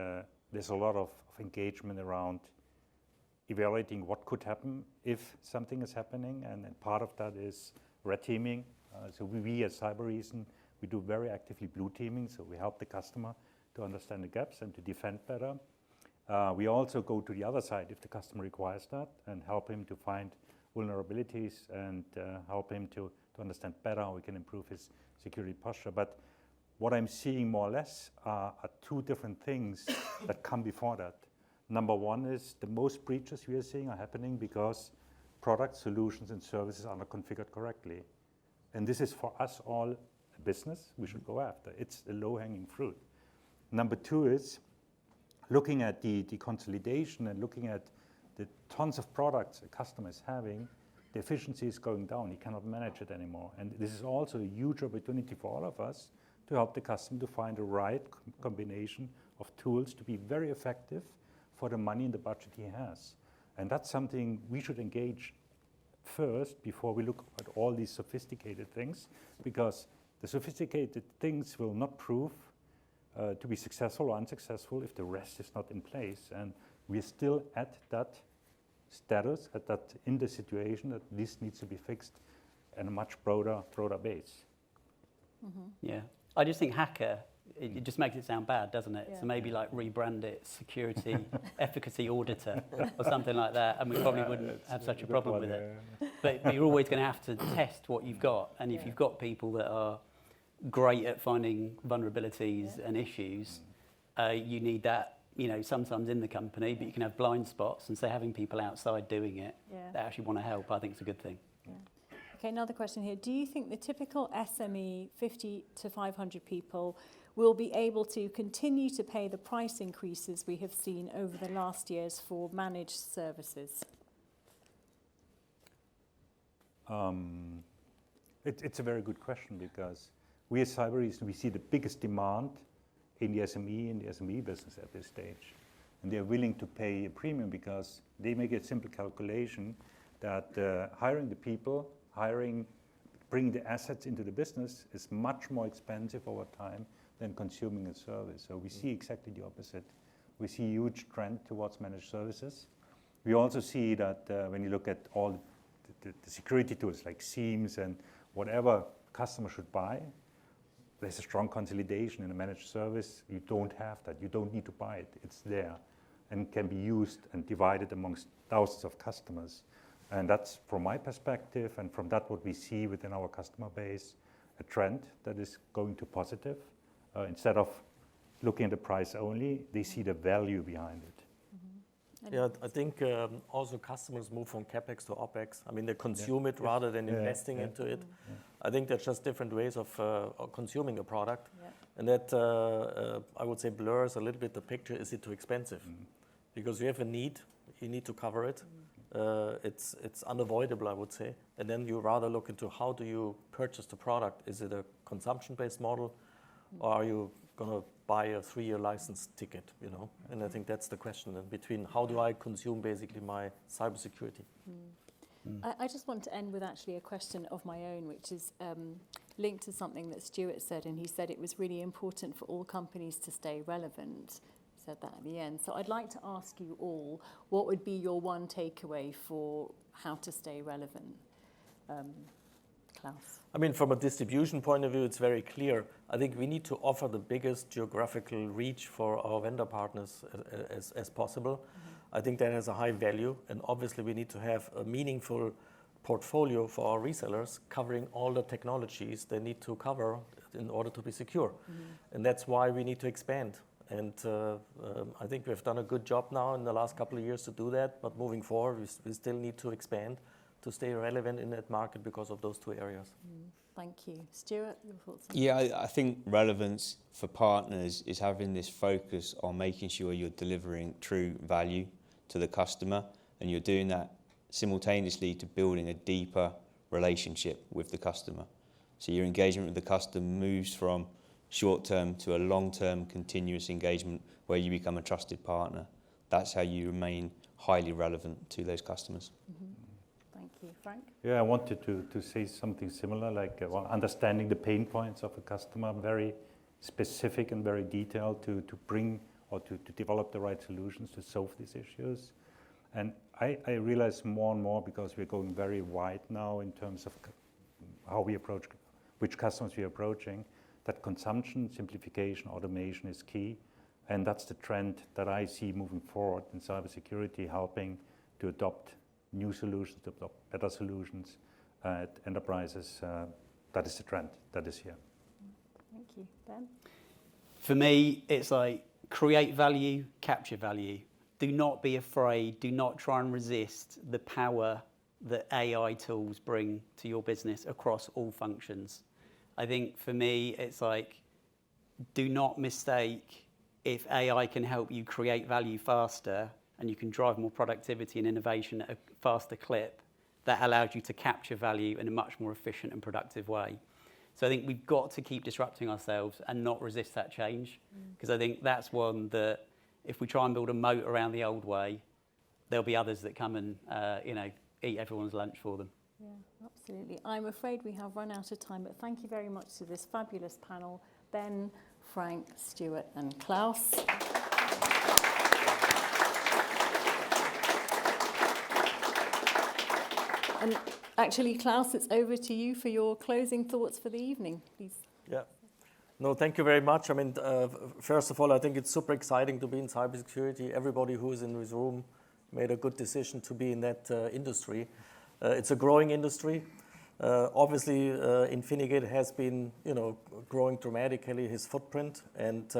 there's a lot of engagement around evaluating what could happen if something is happening, and part of that is red teaming. So we at Cybereason, we do very actively blue teaming, so we help the customer to understand the gaps and to defend better. We also go to the other side if the customer requires that and help him to find vulnerabilities and help him to understand better how we can improve his security posture. But what I'm seeing more or less are two different things that come before that. Number one is the most breaches we are seeing are happening because product solutions and services are not configured correctly. And this is for us all a business we should go after. It's the low-hanging fruit. Number two is looking at the consolidation and looking at the tons of products a customer is having, the efficiency is going down. He cannot manage it anymore. And this is also a huge opportunity for all of us to help the customer to find the right combination of tools to be very effective for the money and the budget he has. And that's something we should engage first before we look at all these sophisticated things, because the sophisticated things will not prove to be successful or unsuccessful if the rest is not in place. And we're still at that status, in the situation that this needs to be fixed on a much broader base. Mm-hmm. Yeah, I just think hacker, it just makes it sound bad, doesn't it? Yeah. So maybe like rebrand it security efficacy auditor or something like that, and we probably wouldn't have such a problem with it. But you're always going to have to test what you've got, and if you've got people that are great at finding vulnerabilities and issues, you need that, sometimes in the company, but you can have blind spots, and so having people outside doing it that actually want to help, I think is a good thing. Yeah. Okay, another question here. Do you think the typical SME, 50 to 500 people, will be able to continue to pay the price increases we have seen over the last years for managed services? It's a very good question, because we at Cybereason, we see the biggest demand in the SME business at this stage. And they're willing to pay a premium because they make a simple calculation that hiring the people, bringing the assets into the business is much more expensive over time than consuming a service. So we see exactly the opposite. We see a huge trend towards managed services. We also see that when you look at all the security tools like SIEMs and whatever customers should buy, there's a strong consolidation in a managed service. You don't have that. You don't need to buy it. It's there and can be used and divided amongst thousands of customers. And that's, from my perspective, and from that what we see within our customer base, a trend that is going to positive. Instead of looking at the price only, they see the value behind it. Mm-hmm. Yeah, I think also customers move from CapEx to OpEx. I mean, they consume it rather than investing into it. Yeah. I think that's just different ways of consuming a product. Yeah. And that, I would say, blurs a little bit the picture. Is it too expensive? Because you have a need, you need to cover it. It's unavoidable, I would say. And then you rather look into how do you purchase the product. Is it a consumption-based model, or are you going to buy a 3-year license ticket, And I think that's the question then, between how do I consume basically my cybersecurity. I just want to end with actually a question of my own, which is linked to something that Stuart said, and he said it was really important for all companies to stay relevant. He said that at the end. So I'd like to ask you all, what would be your one takeaway for how to stay relevant? Klaus. I mean, from a distribution point of view, it's very clear. I think we need to offer the biggest geographical reach for our vendor partners as possible. I think that has a high value, and obviously we need to have a meaningful portfolio for our resellers covering all the technologies they need to cover in order to be secure. And that's why we need to expand. And I think we've done a good job now in the last couple of years to do that, but moving forward, we still need to expand to stay relevant in that market because of those two areas. Thank you. Stuart, your thoughts? Yeah, I think relevance for partners is having this focus on making sure you're delivering true value to the customer, and you're doing that simultaneously to building a deeper relationship with the customer. So your engagement with the customer moves from short-term to a long-term continuous engagement where you become a trusted partner. That's how you remain highly relevant to those customers. Thank you. Frank? Yeah, I wanted to say something similar, like understanding the pain points of a customer very specific and very detailed to bring or to develop the right solutions to solve these issues. And I realize more and more, because we're going very wide now in terms of how we approach, which customers we're approaching, that consumption, simplification, automation is key. And that's the trend that I see moving forward in cybersecurity, helping to adopt new solutions, to adopt better solutions at enterprises. That is the trend that is here. Thank you. Ben? For me, it's like create value, capture value. Do not be afraid. Do not try and resist the power that AI tools bring to your business across all functions. I think for me, it's like, do not mistake if AI can help you create value faster and you can drive more productivity and innovation at a faster clip, that allows you to capture value in a much more efficient and productive way. So I think we've got to keep disrupting ourselves and not resist that change, because I think that's one that if we try and build a moat around the old way, there'll be others that come and eat everyone's lunch for them. Yeah, absolutely. I'm afraid we have run out of time, but thank you very much to this fabulous panel, Ben, Frank, Stuart and Klaus. And actually, Klaus, it's over to you for your closing thoughts for the evening, please. Yeah. No, thank you very much. I mean, first of all, I think it's super exciting to be in cybersecurity. Everybody who is in this room made a good decision to be in that industry. It's a growing industry. Obviously, Infinigate has been, growing dramatically, his footprint, and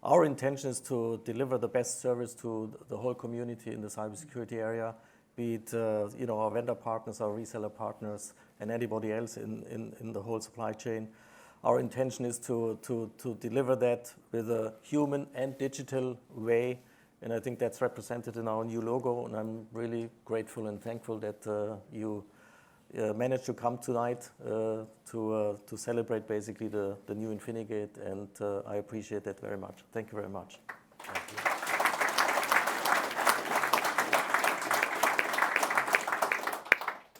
our intention is to deliver the best service to the whole community in the cybersecurity area, be it our vendor partners, our reseller partners, and anybody else in the whole supply chain. Our intention is to deliver that with a human and digital way, and I think that's represented in our new logo, and I'm really grateful and thankful that you managed to come tonight to celebrate basically the new Infinigate, and I appreciate that very much. Thank you very much. Thank you.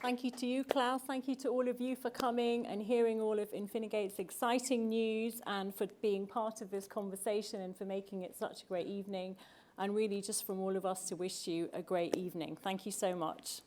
Thank you to you, Klaus. Thank you to all of you for coming and hearing all of Infinigate's exciting news and for being part of this conversation and for making it such a great evening. And really just from all of us to wish you a great evening. Thank you so much.